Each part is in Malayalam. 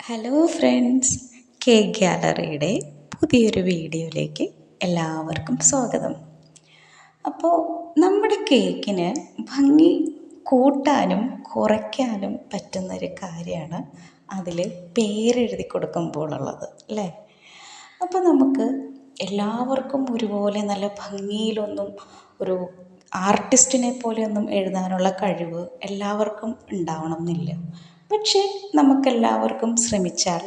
ഹലോ ഫ്രണ്ട്സ്, കേക്ക് ഗാലറിയുടെ പുതിയൊരു വീഡിയോയിലേക്ക് എല്ലാവർക്കും സ്വാഗതം. അപ്പോൾ നമ്മുടെ കേക്കിന് ഭംഗി കൂട്ടാനും കുറയ്ക്കാനും പറ്റുന്നൊരു കാര്യമാണ് അതിൽ പേരെഴുതി കൊടുക്കുമ്പോഴുള്ളത് അല്ലേ. അപ്പോൾ നമുക്ക് എല്ലാവർക്കും ഒരുപോലെ നല്ല ഭംഗിയിലൊന്നും ഒരു ആർട്ടിസ്റ്റിനെ പോലെയൊന്നും എഴുതാനുള്ള കഴിവ് എല്ലാവർക്കും ഉണ്ടാവണം എന്നില്ല. പക്ഷേ നമുക്കെല്ലാവർക്കും ശ്രമിച്ചാൽ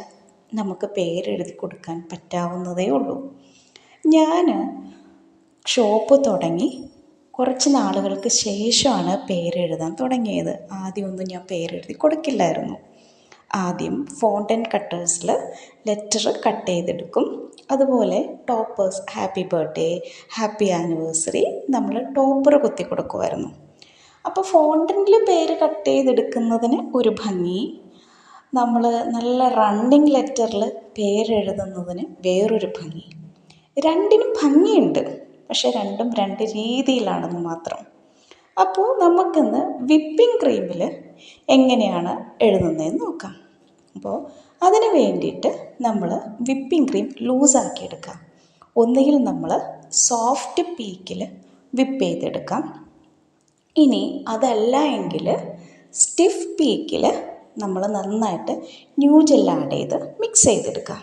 നമുക്ക് പേരെഴുതി കൊടുക്കാൻ പറ്റാവുന്നതേ ഉള്ളൂ. ഞാൻ ഷോപ്പ് തുടങ്ങി കുറച്ച് നാളുകൾക്ക് ശേഷമാണ് പേരെഴുതാൻ തുടങ്ങിയത്. ആദ്യമൊന്നും ഞാൻ പേരെഴുതി കൊടുക്കില്ലായിരുന്നു. ആദ്യം ഫോണ്ടൻ കട്ടേഴ്സിൽ ലെറ്റർ കട്ട് ചെയ്തെടുക്കും. അതുപോലെ toppers happy birthday, happy anniversary നമ്മൾ ടോപ്പർ കുത്തി കൊടുക്കുമായിരുന്നു. അപ്പോൾ ഫോണ്ടനിൽ പേര് കട്ട് ചെയ്തെടുക്കുന്നതിന് ഒരു ഭംഗി, നമ്മൾ നല്ല റണ്ണിങ് ലെറ്ററിൽ പേരെഴുതുന്നതിന് വേറൊരു ഭംഗി. രണ്ടിനും ഭംഗിയുണ്ട്, പക്ഷെ രണ്ടും രണ്ട് രീതിയിലാണെന്ന് മാത്രം. അപ്പോൾ നമുക്കിന്ന് വിപ്പിംഗ് ക്രീമിൽ എങ്ങനെയാണ് എഴുതുന്നതെന്ന് നോക്കാം. അപ്പോൾ അതിന് വേണ്ടിയിട്ട് നമ്മൾ വിപ്പിംഗ് ക്രീം ലൂസാക്കി എടുക്കാം. ഒന്നുകിൽ നമ്മൾ സോഫ്റ്റ് പീക്കിൽ വിപ്പ് ചെയ്തെടുക്കാം. ഇനി അതല്ല എങ്കിൽ സ്റ്റിഫ് പീക്കിൽ നമ്മൾ നന്നായിട്ട് ന്യൂജെൽ ആഡ് ചെയ്ത് മിക്സ് ചെയ്തെടുക്കാം.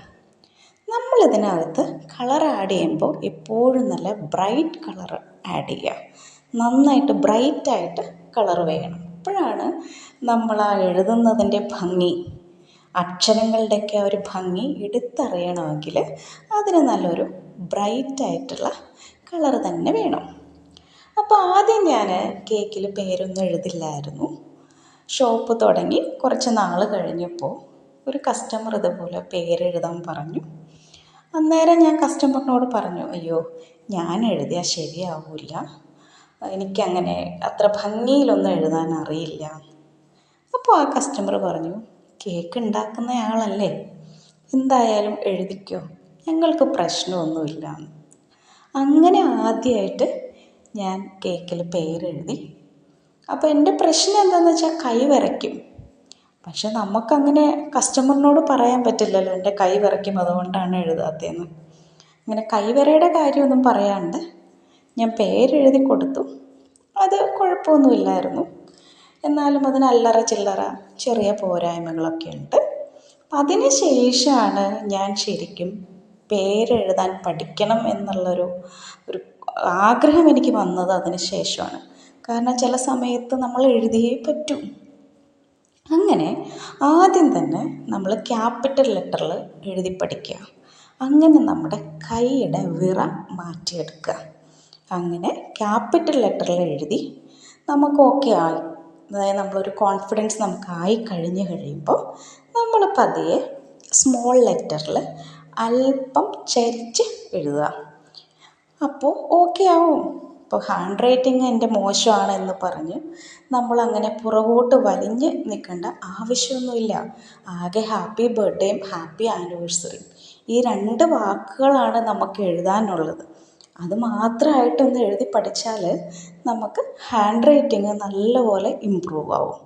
നമ്മളിതിനകത്ത് കളർ ആഡ് ചെയ്യുമ്പോൾ എപ്പോഴും നല്ല ബ്രൈറ്റ് കളർ ആഡ് ചെയ്യുക. നന്നായിട്ട് ബ്രൈറ്റായിട്ട് കളർ വേണം. അപ്പോഴാണ് നമ്മൾ ആ എഴുതുന്നതിൻ്റെ ഭംഗി, അക്ഷരങ്ങളുടെയൊക്കെ ഒരു ഭംഗി എടുത്തറിയണമെങ്കിൽ അതിന് നല്ലൊരു ബ്രൈറ്റായിട്ടുള്ള കളർ തന്നെ വേണം. അപ്പോൾ ആദ്യം ഞാൻ കേക്കിൽ പേരൊന്നും എഴുതില്ലായിരുന്നു. ഷോപ്പ് തുടങ്ങി കുറച്ച് നാൾ കഴിഞ്ഞപ്പോൾ ഒരു കസ്റ്റമർ ഇതുപോലെ പേരെഴുതാൻ പറഞ്ഞു. അന്നേരം ഞാൻ കസ്റ്റമറിനോട് പറഞ്ഞു, അയ്യോ ഞാൻ എഴുതിയാൽ ശരിയാവില്ല, എനിക്കങ്ങനെ അത്ര ഭംഗിയിലൊന്നും എഴുതാൻ അറിയില്ല. അപ്പോൾ ആ കസ്റ്റമർ പറഞ്ഞു, കേക്ക് ഉണ്ടാക്കുന്നയാളല്ലേ, എന്തായാലും എഴുതിക്കോ, ഞങ്ങൾക്ക് പ്രശ്നമൊന്നുമില്ല. അങ്ങനെ ആദ്യമായിട്ട് ഞാൻ കേക്കിൽ പേരെഴുതി. അപ്പോൾ എൻ്റെ പ്രശ്നം എന്താണെന്ന് വെച്ചാൽ കൈ വിറയ്ക്കും. പക്ഷെ നമുക്കങ്ങനെ കസ്റ്റമറിനോട് പറയാൻ പറ്റില്ലല്ലോ എൻ്റെ കൈ വിറയ്ക്കും അതുകൊണ്ടാണ് എഴുതാത്തതെന്ന്. അങ്ങനെ കൈവിറയുടെ കാര്യമൊന്നും പറയാണ്ട് ഞാൻ പേരെഴുതി കൊടുത്തു. അത് കുഴപ്പമൊന്നുമില്ലായിരുന്നു. എന്നാലും അതിന് അല്ലറ ചില്ലറ ചെറിയ പോരായ്മകളൊക്കെ ഉണ്ട്. അതിന് ശേഷമാണ് ഞാൻ ശരിക്കും പേരെഴുതാൻ പഠിക്കണം എന്നുള്ളൊരു ആഗ്രഹം എനിക്ക് വന്നത് അതിന് ശേഷമാണ്. കാരണം ചില സമയത്ത് നമ്മൾ എഴുതിയേ പറ്റൂ. അങ്ങനെ ആദ്യം തന്നെ നമ്മൾ ക്യാപിറ്റൽ ലെറ്ററിൽ എഴുതി പഠിക്കുക. അങ്ങനെ നമ്മുടെ കൈയുടെ വിറ മാറ്റിയെടുക്കുക. അങ്ങനെ ക്യാപിറ്റൽ ലെറ്ററിൽ എഴുതി നമുക്ക് ഓക്കെ ആയി, അതായത് നമ്മളൊരു കോൺഫിഡൻസ് നമുക്കായി കഴിയുമ്പോൾ നമ്മൾ പതിയെ സ്മോൾ ലെറ്ററിൽ അല്പം ചരിച്ച് എഴുതുക. അപ്പോൾ ഓക്കെ ആവും. ഇപ്പോൾ ഹാൻഡ് റൈറ്റിംഗ് എൻ്റെ മോശമാണെന്ന് പറഞ്ഞ് നമ്മളങ്ങനെ പുറകോട്ട് വലിഞ്ഞ് നിൽക്കേണ്ട ആവശ്യമൊന്നുമില്ല. ആകെ ഹാപ്പി ബർത്ത്ഡേയും ഹാപ്പി ആനിവേഴ്സറിയും ഈ 2 വാക്കുകളാണ് നമുക്ക് എഴുതാനുള്ളത്. അത് മാത്രമായിട്ടൊന്ന് എഴുതി പഠിച്ചാൽ നമുക്ക് ഹാൻഡ് റൈറ്റിംഗ് നല്ലപോലെ ഇമ്പ്രൂവ് ആവും.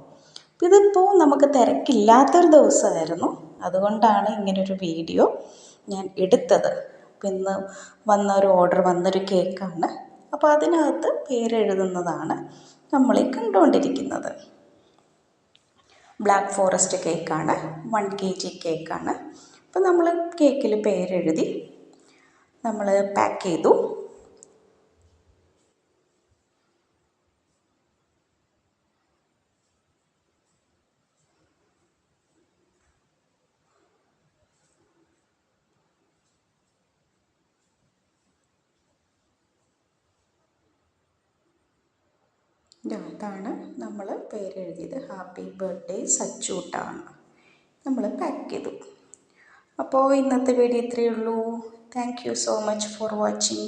ഇതിപ്പോൾ നമുക്ക് തിരക്കില്ലാത്തൊരു ദിവസമായിരുന്നു, അതുകൊണ്ടാണ് ഇങ്ങനൊരു വീഡിയോ ഞാൻ എടുത്തത്. ഇന്ന് വന്നൊരു ഓർഡർ വന്നൊരു കേക്കാണ്. അപ്പോൾ അതിനകത്ത് പേരെഴുതുന്നതാണ് നമ്മളീ കണ്ടുകൊണ്ടിരിക്കുന്നത്. ബ്ലാക്ക് ഫോറസ്റ്റ് കേക്കാണ്, 1 kg കേക്കാണ്. അപ്പോൾ നമ്മൾ കേക്കിൽ പേരെഴുതി നമ്മൾ പാക്ക് ചെയ്തു. അതാണ് നമ്മൾ പേരെഴുതിയത്. ഹാപ്പി ബർത്ത്ഡേ സച്ചൂട്ടാണ് നമ്മൾ പാക്ക് ചെയ്തു. അപ്പോൾ ഇന്നത്തെ വീഡിയോ ഇത്രയേ ഉള്ളൂ. Thank you so much for watching.